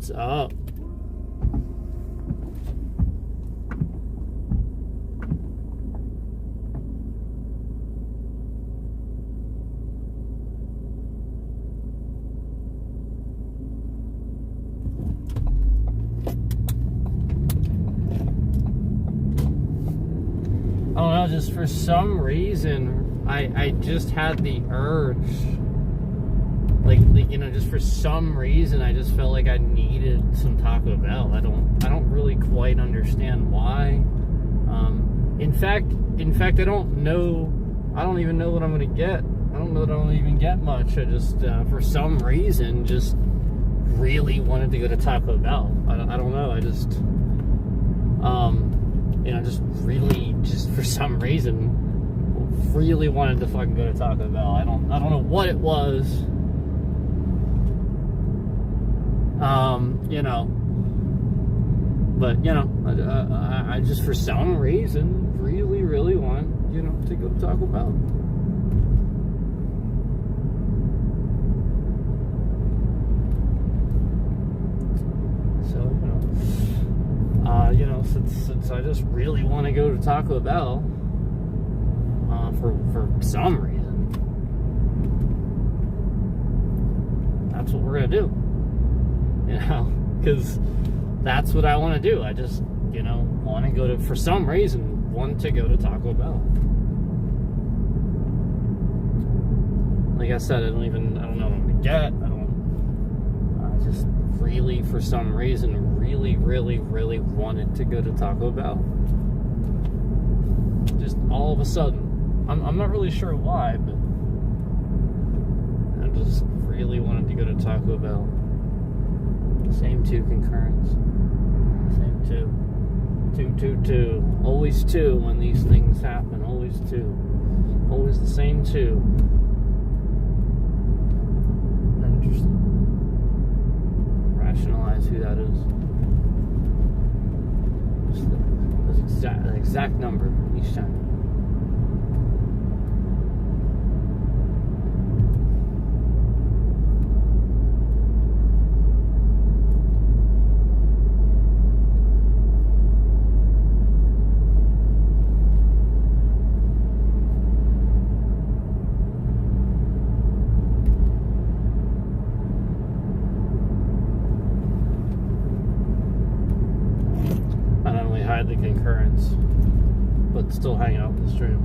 What's up? I don't know, just for some reason, I just had the urge. Like, you know, just for some reason, I just felt like I needed some Taco Bell. I don't really quite understand why. In fact, I don't even know what I'm gonna get. I don't know that I'll even get much. I just, for some reason, just really wanted to go to Taco Bell. I don't know. I just, you know, just for some reason, really wanted to fucking go to Taco Bell. I don't know what it was. You know, but, you know, I just, for some reason, really want, you know, to go to Taco Bell. So, you know, since I just really want to go to Taco Bell, for some reason, that's what we're gonna do. You know, because that's what I want to do. I just, you know, want to go to, for some reason, want to go to Taco Bell. Like I said, I don't know what I'm gonna get. I just really, for some reason, really wanted to go to Taco Bell. Just all of a sudden. I'm not really sure why, but I just really wanted to go to Taco Bell. Same two concurrence. Same two. Two. Always two when these things happen. Always two. Always the same two. Interesting. Rationalize who that is. Just the exact number each time. The concurrence, but still hang out in the stream.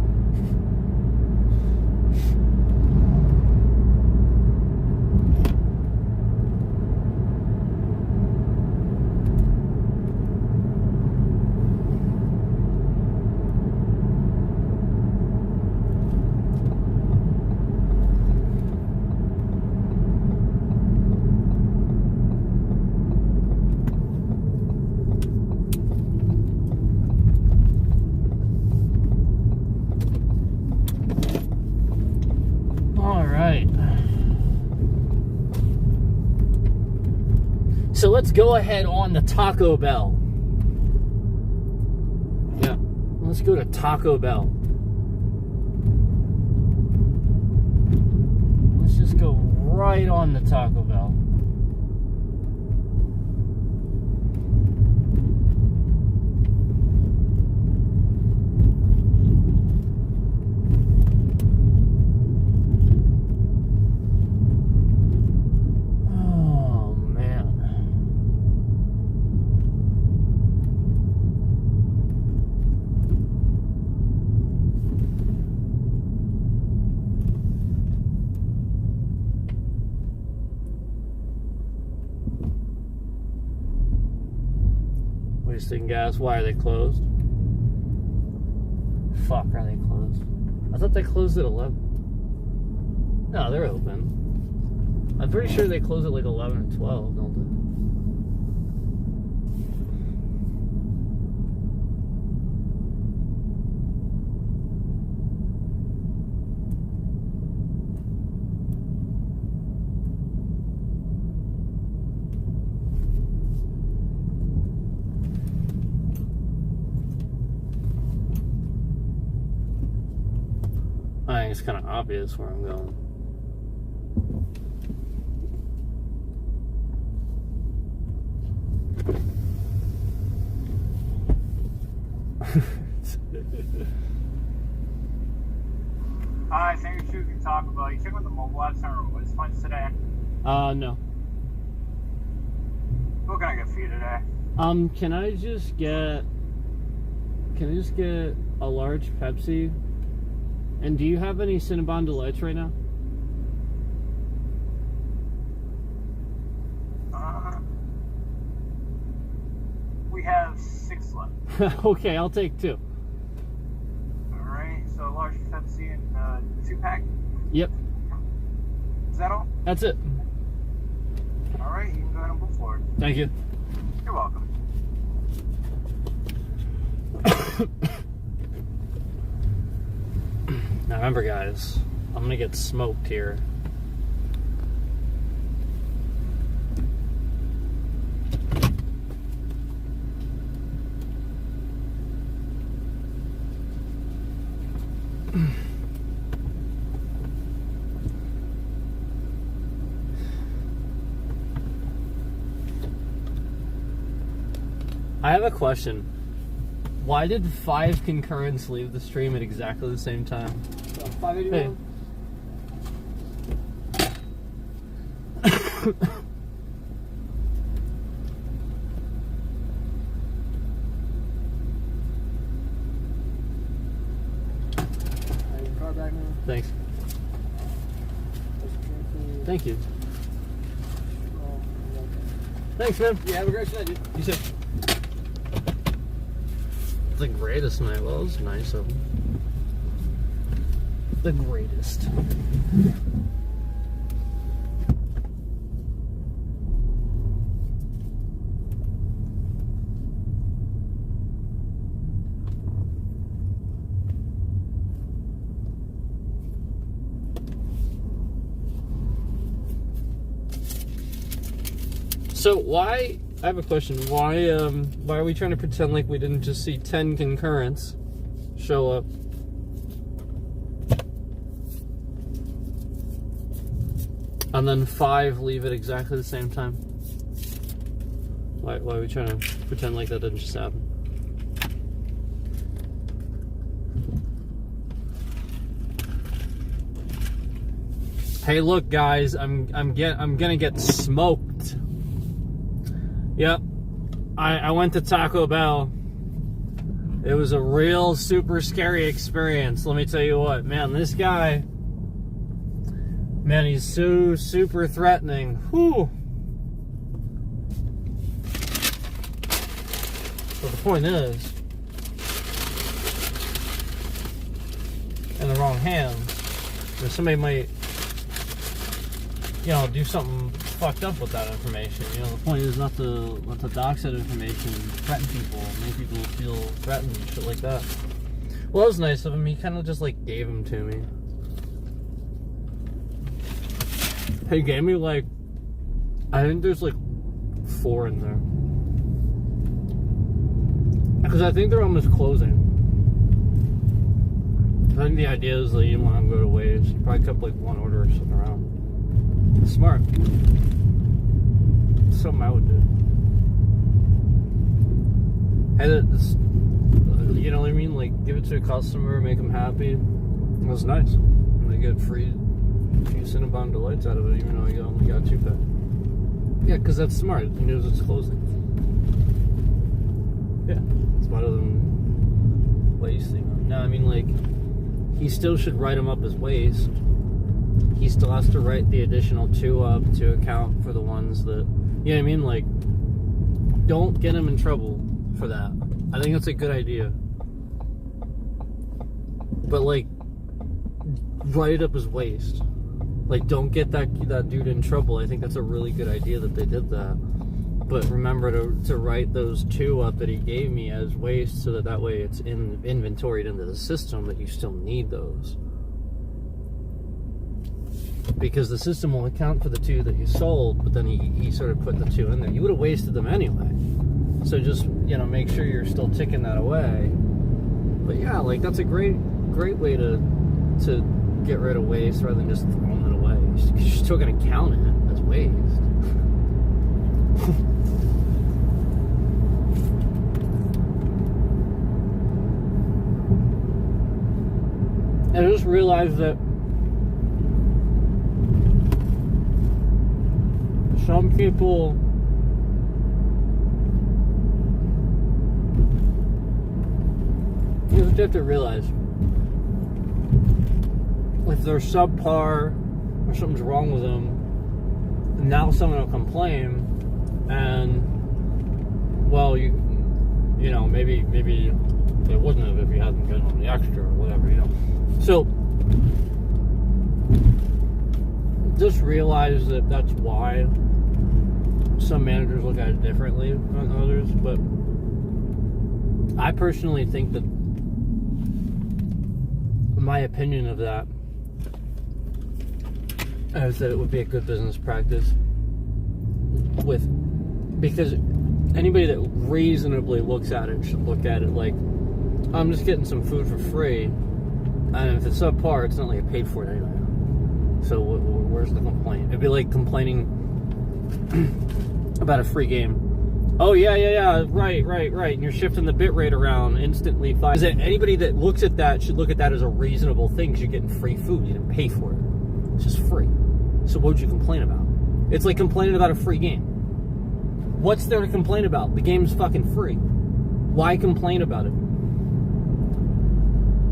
So let's go ahead on the Taco Bell. Yeah, let's go to Taco Bell. Let's just go right on the Taco Bell. Wasting gas. Why are they closed? Fuck, are they closed? I thought they closed at 11. No, they're open. I'm pretty sure they close at like 11 and 12, don't they? I think it's kind of obvious where I'm going. I think we can talk about. You check with the mobile app center was funds today. No. What can I get for you today? Can I just get a large Pepsi? And do you have any Cinnabon Delights right now? We have 6 left. Okay, I'll take 2. Alright, so a large Pepsi and 2-pack? Yep. Is that all? That's it. Alright, you can go ahead and move forward. Thank you. You're welcome. Now remember, guys, I'm gonna get smoked here. I have a question. Why did 5 concurrents leave the stream at exactly the same time? 581. Hey. Car back now. Thanks. Thank you. Thanks, man. Yeah, have a great night, dude. You too. The greatest night. Well, it was nice of him. The greatest. So why? I have a question. Why are we trying to pretend like we didn't just see 10 concurrents show up? And then 5 leave at exactly the same time? Why are we trying to pretend like that didn't just happen? Hey, look, guys, I'm gonna get smoked. Yep, I went to Taco Bell. It was a real super scary experience. Let me tell you what, man, this guy, man, he's so super threatening. Whew. But the point is, in the wrong hands, somebody might, you know, do something fucked up with that information. You know, the point is not to dox that information and threaten people, make people feel threatened and shit like that. Well, that was nice of him. He kind of just like gave them to me. He gave me like, I think there's like 4 in there. Because I think they're almost closing. I think the idea is that you don't want them to go to waste. You probably kept like 1 order or something around. Smart. Something I would do. And it's, you know what I mean? Like, give it to a customer, make them happy. It was nice. And they get free Cinnabon Delights out of it, even though I only got 2-pack. Yeah, because that's smart. He knows it's closing. Yeah, it's better than wasting them. No, I mean, like, he still should write them up as waste. He still has to write the additional 2 up to account for the ones that, you know what I mean? Like, don't get him in trouble for that. I think that's a good idea. But, like, write it up as waste. Like, don't get that dude in trouble. I think that's a really good idea that they did that. But remember to write those 2 up that he gave me as waste so that way it's inventoried into the system that you still need those. Because the system will account for the 2 that you sold, but then he sort of put the 2 in there. You would have wasted them anyway. So just, you know, make sure you're still ticking that away. But yeah, like, that's a great way to get rid of waste rather than just throwing it away. Because you're still going to count it as waste. I just realized that some people you just have to realize if they're subpar or something's wrong with them, now someone will complain, and well, you know, maybe it wouldn't have if you hadn't been on the extra or whatever, you know. So just realize that that's why some managers look at it differently than others. But I personally think that my opinion of that is that it would be a good business practice because anybody that reasonably looks at it should look at it like, I'm just getting some food for free, and if it's subpar, it's not like I paid for it anyway. So where's the complaint? It'd be like complaining about a free game. Oh yeah, right, and you're shifting the bit rate around instantly. Is that anybody that looks at that should look at that as a reasonable thing, because you're getting free food, you didn't pay for it. It's just free. So what would you complain about? It's like complaining about a free game. What's there to complain about? The game's fucking free. Why complain about it?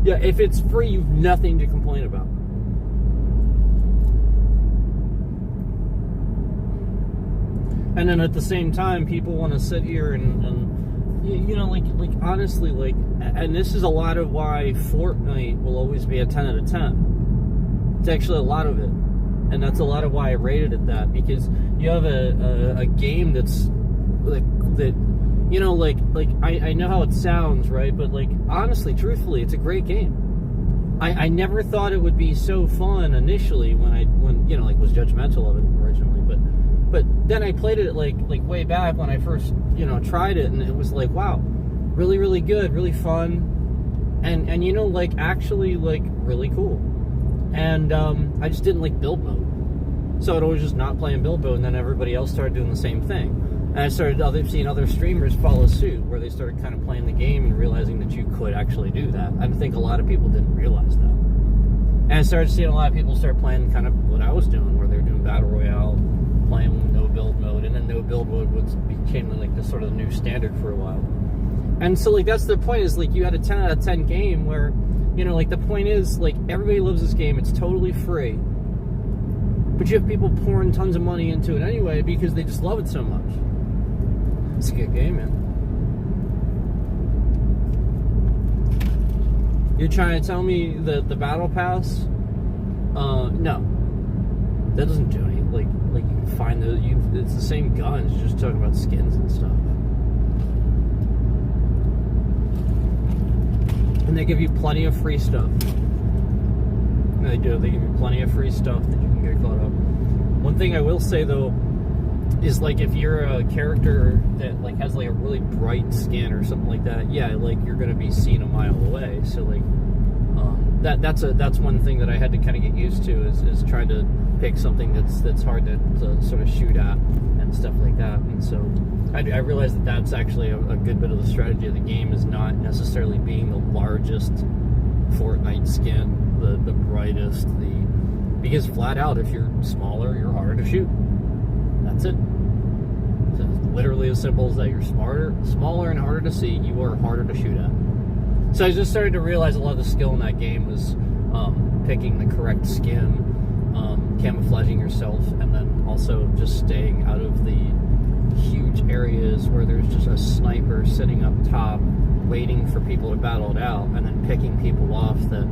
Yeah, if it's free, you've nothing to complain about. And then at the same time, people want to sit here and you know, like honestly, like, and this is a lot of why Fortnite will always be a 10 out of 10. It's actually a lot of it. And that's a lot of why I rated it that, because you have a game that's like that, you know, like I know how it sounds, right? But like, honestly, truthfully, it's a great game. I never thought it would be so fun initially when you know, like, was judgmental of it originally, but then I played it like way back when I first, you know, tried it, and it was like, wow, really, really good, really fun, and you know, like, actually, like, really cool. And I just didn't like build mode, so I was just not playing build mode, and then everybody else started doing the same thing, and I started seeing other streamers follow suit, where they started kind of playing the game and realizing that you could actually do that. I think a lot of people didn't realize that, and I started seeing a lot of people start playing kind of what I was doing, where they're doing battle royale, playing no build mode, and then no build mode became like the sort of new standard for a while. And so, like, that's the point, is like, you had a 10 out of 10 game where, you know, like, the point is, like, everybody loves this game, it's totally free, but you have people pouring tons of money into it anyway because they just love it so much. It's a good game, man. You're trying to tell me that the battle pass, no, that doesn't do anything. Like you can find it's the same guns, you're just talking about skins and stuff. And they give you plenty of free stuff. They do. They give you plenty of free stuff that you can get caught up. One thing I will say, though, is, like, if you're a character that, like, has, like, a really bright skin or something like that, yeah, like, you're going to be seen a mile away. So, like, that's one thing that I had to kind of get used to, is trying to pick something that's hard to sort of shoot at and stuff like that. And so I realized that that's actually a good bit of the strategy of the game, is not necessarily being the largest Fortnite skin, the brightest, because flat out, if you're smaller, you're harder to shoot. That's it. So it's literally as simple as that. You're smaller and harder to see, you are harder to shoot at. So I just started to realize a lot of the skill in that game was picking the correct skin, camouflaging yourself, and then also just staying out of the huge areas where there's just a sniper sitting up top waiting for people to battle it out, and then picking people off that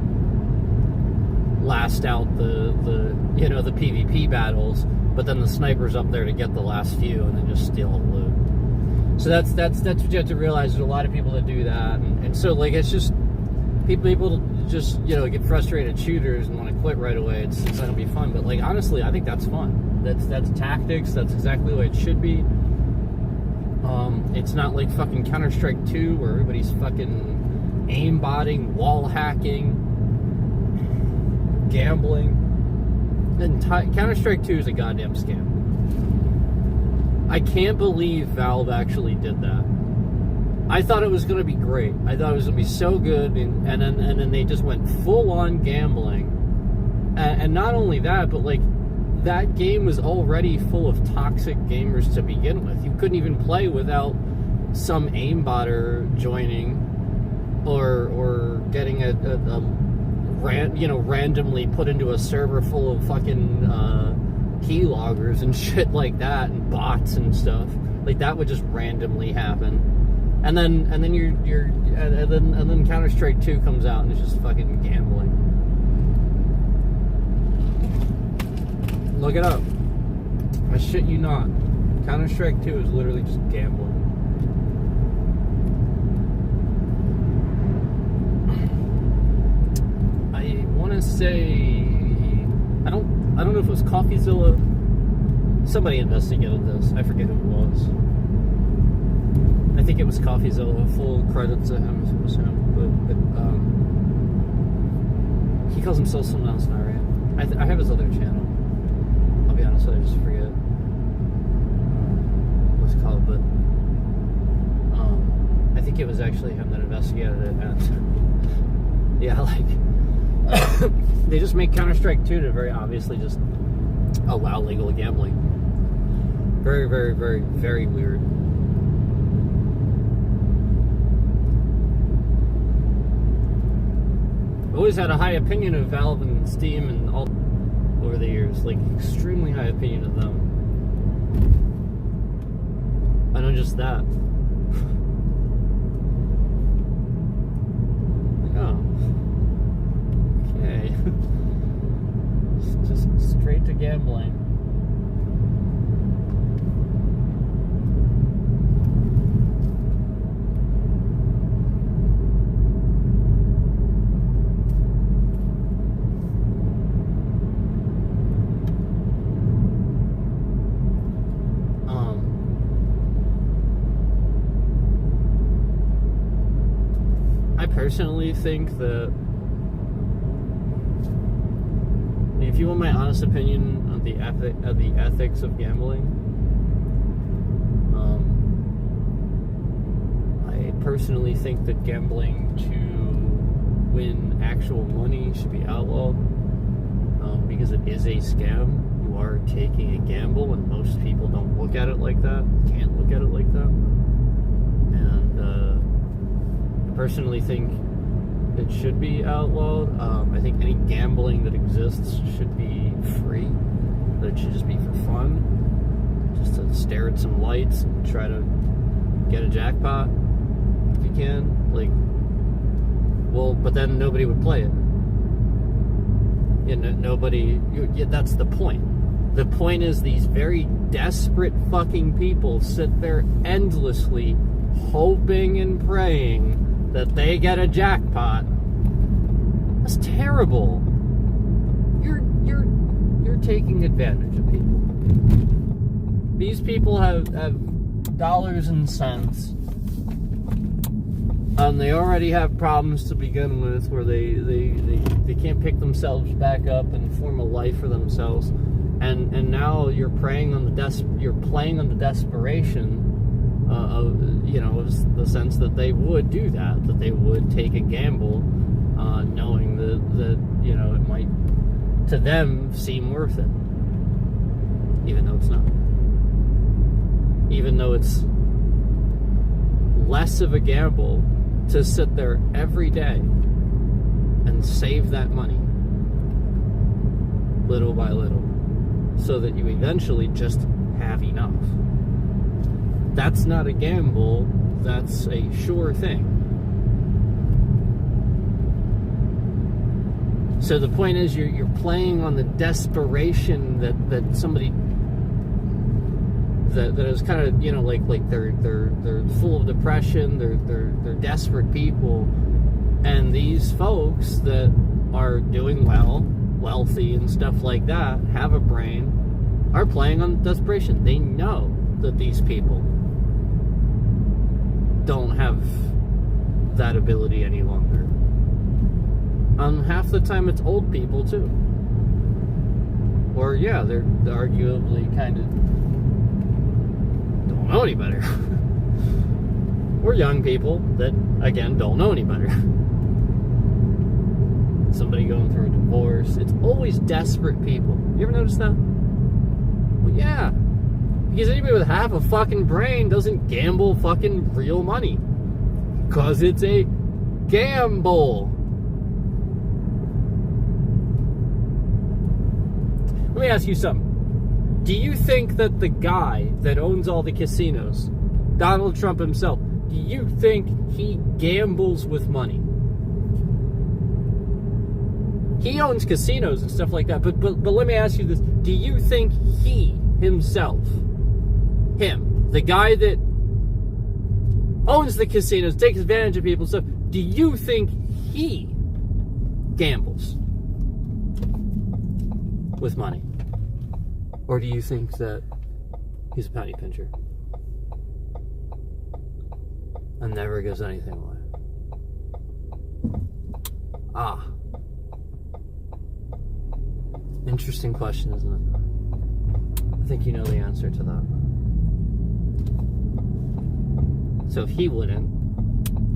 last out the PvP battles, but then the sniper's up there to get the last few and then just steal the loot. So that's what you have to realize. There's a lot of people that do that, and so, like, it's just people just, you know, get frustrated at shooters and want to quit right away. It's not gonna be fun, but, like, honestly, I think that's fun. That's tactics. That's exactly the way it should be. It's not like fucking Counter-Strike 2 where everybody's fucking aimbotting, wall hacking, gambling. And Counter-Strike 2 is a goddamn scam. I can't believe Valve actually did that. I thought it was going to be great. I thought it was going to be so good, and then they just went full on gambling, and not only that, but like that game was already full of toxic gamers to begin with. You couldn't even play without some aimbotter joining, or getting randomly put into a server full of fucking keyloggers and shit like that, and bots and stuff. Like that would just randomly happen. And then Counter-Strike 2 comes out and it's just fucking gambling. Look it up. I shit you not. Counter-Strike 2 is literally just gambling. I want to say, I don't know if it was CoffeeZilla. Somebody investigated this. I forget who it was. I think it was CoffeeZilla. Full credit to him if it was him. But he calls himself something else now, right? I have his other channel. I'll be honest, I just forget what's it called. But I think it was actually him that investigated it. And yeah, like they just make Counter-Strike 2 to very obviously just allow legal gambling. Very, very, very, very weird. Always had a high opinion of Valve and Steam and all over the years, like extremely high opinion of them. I know just that. Oh, okay. Just straight to gambling. I personally think that if you want my honest opinion on the ethics of gambling, I personally think that gambling to win actual money should be outlawed, because it is a scam. You are taking a gamble, and most people don't look at it like that, can't look at it like that. And I personally think it should be outlawed. I think any gambling that exists should be free. That it should just be for fun, just to stare at some lights and try to get a jackpot if you can. Like, well, but then nobody would play it. You know, nobody. That's the point. The point is these very desperate fucking people sit there endlessly, hoping and praying that they get a jackpot. That's terrible. You're taking advantage of people. These people have dollars and cents, and they already have problems to begin with, where they can't pick themselves back up and form a life for themselves, and now you're playing on the desperation. Of the sense that they would do that they would take a gamble, knowing that it might, to them, seem worth it, even though it's not. Even though it's less of a gamble to sit there every day and save that money, little by little, so that you eventually just have enough. That's not a gamble, that's a sure thing. So the point is, you're playing on the desperation that somebody that is kind of, like they're full of depression, they're desperate people, and these folks that are doing well, wealthy and stuff like that, have a brain, are playing on desperation. They know that these people don't have that ability any longer. Half the time it's old people too. Or yeah, they're arguably kind of don't know any better. or young people that, again, don't know any better. Somebody going through a divorce. It's always desperate people. You ever notice that? Well, yeah. Because anybody with half a fucking brain doesn't gamble fucking real money. Because it's a gamble. Let me ask you something. Do you think that the guy that owns all the casinos, Donald Trump himself, do you think he gambles with money? He owns casinos and stuff like that, but let me ask you this. Do you think he himself, the guy that owns the casinos, takes advantage of people and stuff, do you think he gambles with money? Or do you think that he's a penny pincher and never gives anything away? Ah. Interesting question, isn't it? I think you know the answer to that. So if he wouldn't,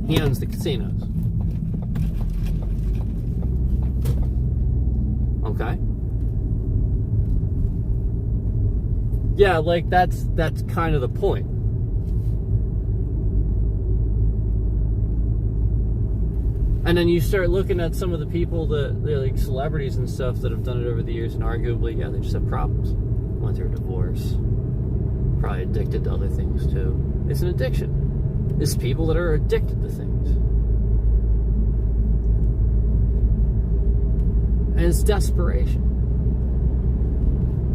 he owns the casinos. Okay. Yeah, like that's kind of the point. And then you start looking at some of the people that they're like celebrities and stuff that have done it over the years, and arguably, yeah, they just have problems. Went through a divorce. Probably addicted to other things too. It's an addiction. It's people that are addicted to things. And it's desperation.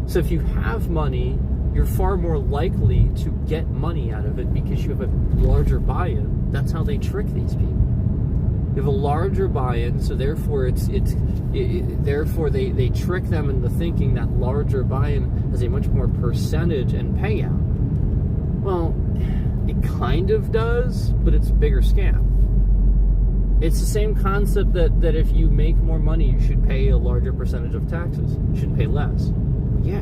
So if you have money, you're far more likely to get money out of it because you have a larger buy-in. That's how they trick these people. You have a larger buy-in, so therefore therefore they trick them into thinking that larger buy-in has a much more percentage and payout. Well, it kind of does, but it's a bigger scam. It's the same concept that if you make more money, you should pay a larger percentage of taxes. You should pay less. Yeah,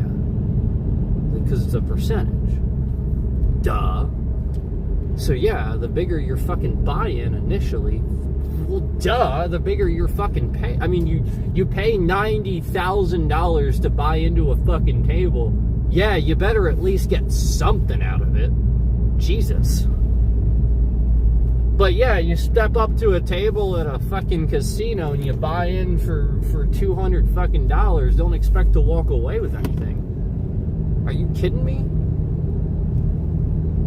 because it's a percentage. Duh. So yeah, the bigger your fucking buy-in initially, well, duh, the bigger your fucking pay. I mean, you pay $90,000 to buy into a fucking table. Yeah, you better at least get something out of it. Jesus. But yeah, you step up to a table at a fucking casino and you buy in for $200 fucking dollars. Don't expect to walk away with anything. Are you kidding me?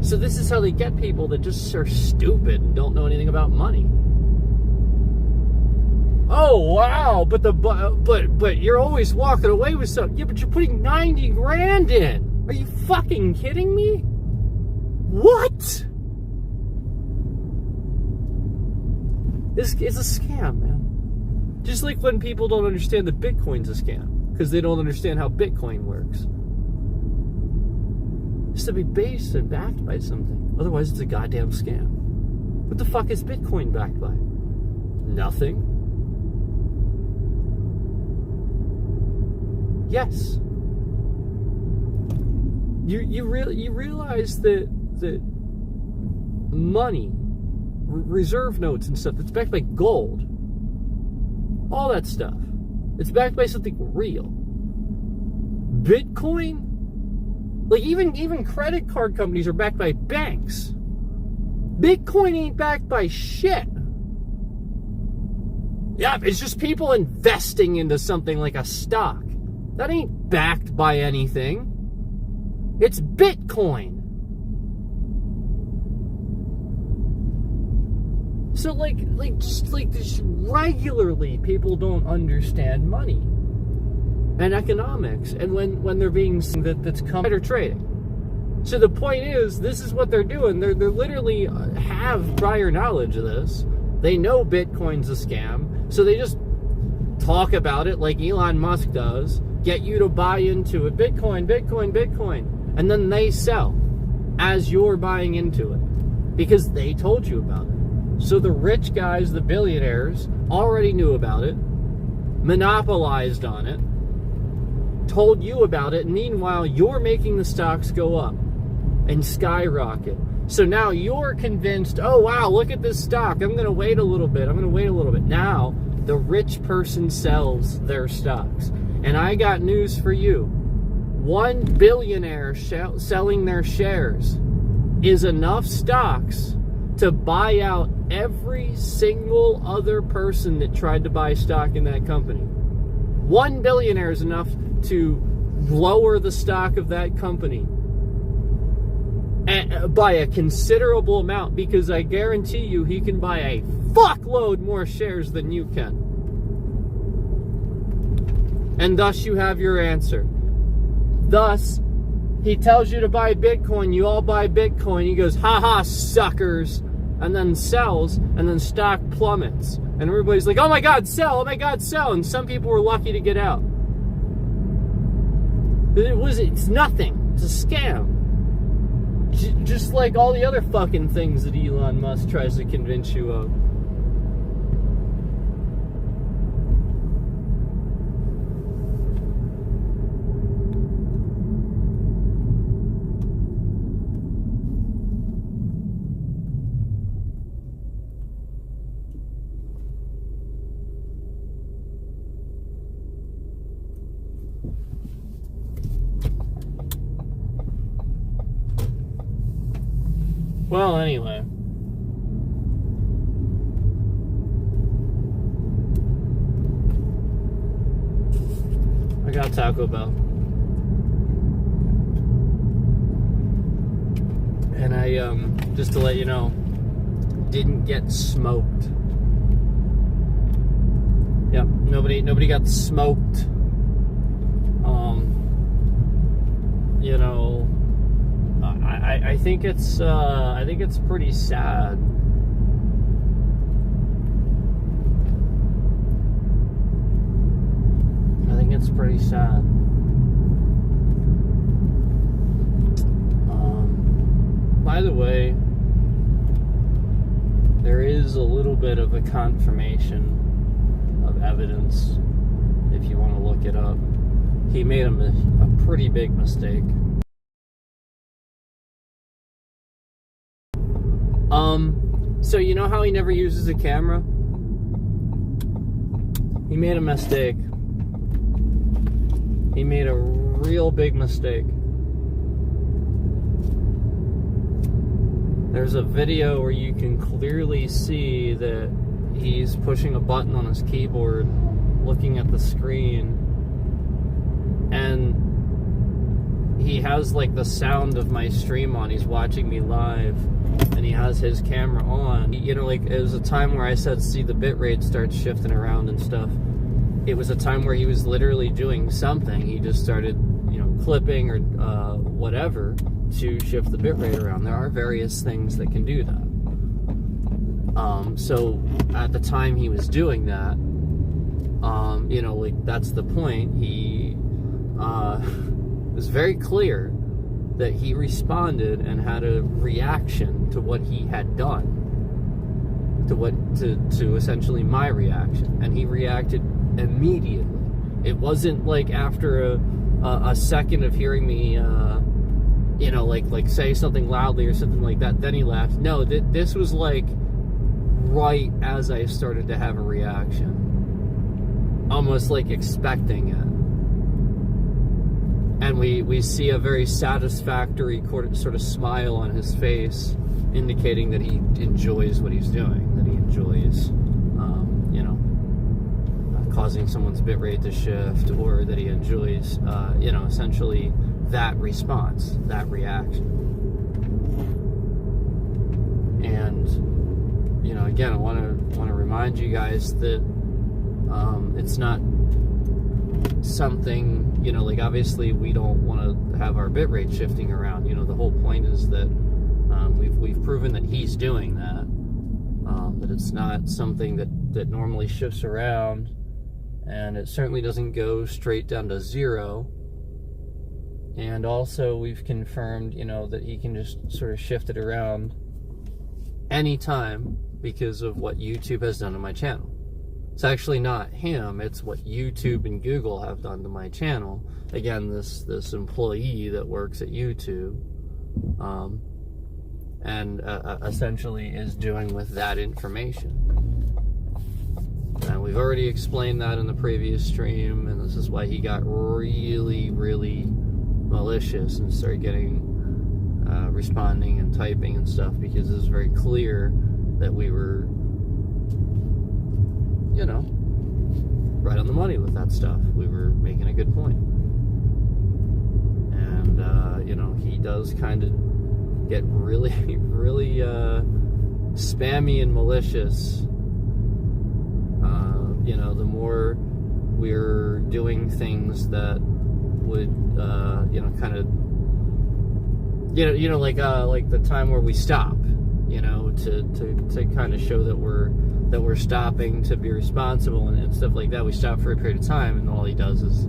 So this is how they get people that just are stupid and don't know anything about money. Oh wow, but you're always walking away with something. Yeah, but you're putting 90 grand in. Are you fucking kidding me? What? This is a scam, man. Just like when people don't understand that Bitcoin's a scam because they don't understand how Bitcoin works. It's to be based and backed by something. Otherwise, it's a goddamn scam. What the fuck is Bitcoin backed by? Nothing. Yes. You realize that money, reserve notes and stuff, it's backed by gold. All that stuff. It's backed by something real. Bitcoin? Like even credit card companies are backed by banks. Bitcoin ain't backed by shit. Yeah, it's just people investing into something like a stock. That ain't backed by anything. It's Bitcoin. So just regularly people don't understand money and economics, and when they're being that's computer trading. So the point is, this is what they're doing. They're literally have prior knowledge of this. They know Bitcoin's a scam, so they just talk about it like Elon Musk does, get you to buy into it. Bitcoin, Bitcoin, Bitcoin. And then they sell as you're buying into it because they told you about it. So the rich guys, the billionaires, already knew about it, monopolized on it, told you about it. Meanwhile, you're making the stocks go up and skyrocket. So now you're convinced, oh wow, look at this stock. I'm going to wait a little bit. Now the rich person sells their stocks. And I got news for you. One billionaire selling their shares is enough stocks to buy out every single other person that tried to buy stock in that company. One billionaire is enough to lower the stock of that company by a considerable amount, because I guarantee you he can buy a fuckload more shares than you can. And thus you have your answer. Thus, he tells you to buy Bitcoin, you all buy Bitcoin, he goes, haha, suckers, and then sells, and then stock plummets. And everybody's like, oh my God, sell, and some people were lucky to get out. It's nothing, it's a scam. Just like all the other fucking things that Elon Musk tries to convince you of. Well, anyway. I got Taco Bell. And I, just to let you know, didn't get smoked. Yep, nobody got smoked. You know, I think it's pretty sad. I think it's pretty sad. By the way, there is a little bit of a confirmation of evidence if you want to look it up. He made a pretty big mistake. So you know how he never uses a camera? He made a mistake. He made a real big mistake. There's a video where you can clearly see that he's pushing a button on his keyboard, looking at the screen, and he has like the sound of my stream on. He's watching me live, and he has his camera on. You know, like, it was a time where I said, see, the bitrate starts shifting around and stuff. It was a time where he was literally doing something. He just started, you know, clipping or whatever to shift the bitrate around. There are various things that can do that. So at the time he was doing that, you know, like, that's the point. He it was very clear that he responded and had a reaction to what he had done, to essentially my reaction, and he reacted immediately. It wasn't like after a second of hearing me, you know, like say something loudly or something like that, then he laughed. No, this was like right as I started to have a reaction, almost like expecting it. And we see a very satisfactory sort of smile on his face, indicating that he enjoys what he's doing, that he enjoys, you know, causing someone's bitrate to shift, or that he enjoys, you know, essentially that response, that reaction. And, you know, again, I want to remind you guys that it's not something, you know, like, obviously we don't want to have our bitrate shifting around. You know, the whole point is that we've proven that he's doing that, that it's not something that normally shifts around, and it certainly doesn't go straight down to zero. And also we've confirmed, you know, that he can just sort of shift it around anytime because of what YouTube has done to my channel. It's actually not him, it's what YouTube and Google have done to my channel. Again, this employee that works at YouTube, and essentially is doing with that information. And we've already explained that in the previous stream, and this is why he got really, really malicious and started getting responding and typing and stuff, because it was very clear that we were, you know, right on the money with that stuff. We were making a good point. And, you know, he does kind of get really, really spammy and malicious. You know, the more we're doing things that would, you know, kind of, like the time where we stop, you know, to kind of show that we're stopping to be responsible and stuff like that. We stop for a period of time, and all he does is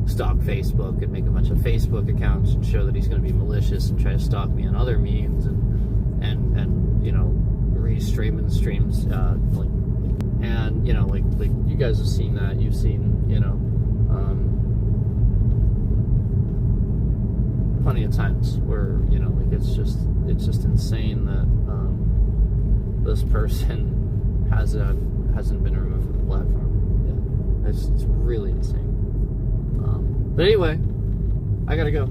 stalk Facebook and make a bunch of Facebook accounts and show that he's going to be malicious and try to stalk me on other means and you know, restreaming streams, like, and you know, like you guys have seen that. You've seen, you know, plenty of times where, you know, like it's just insane that this person hasn't been removed from the platform. Yeah, it's really insane. But anyway, I gotta go.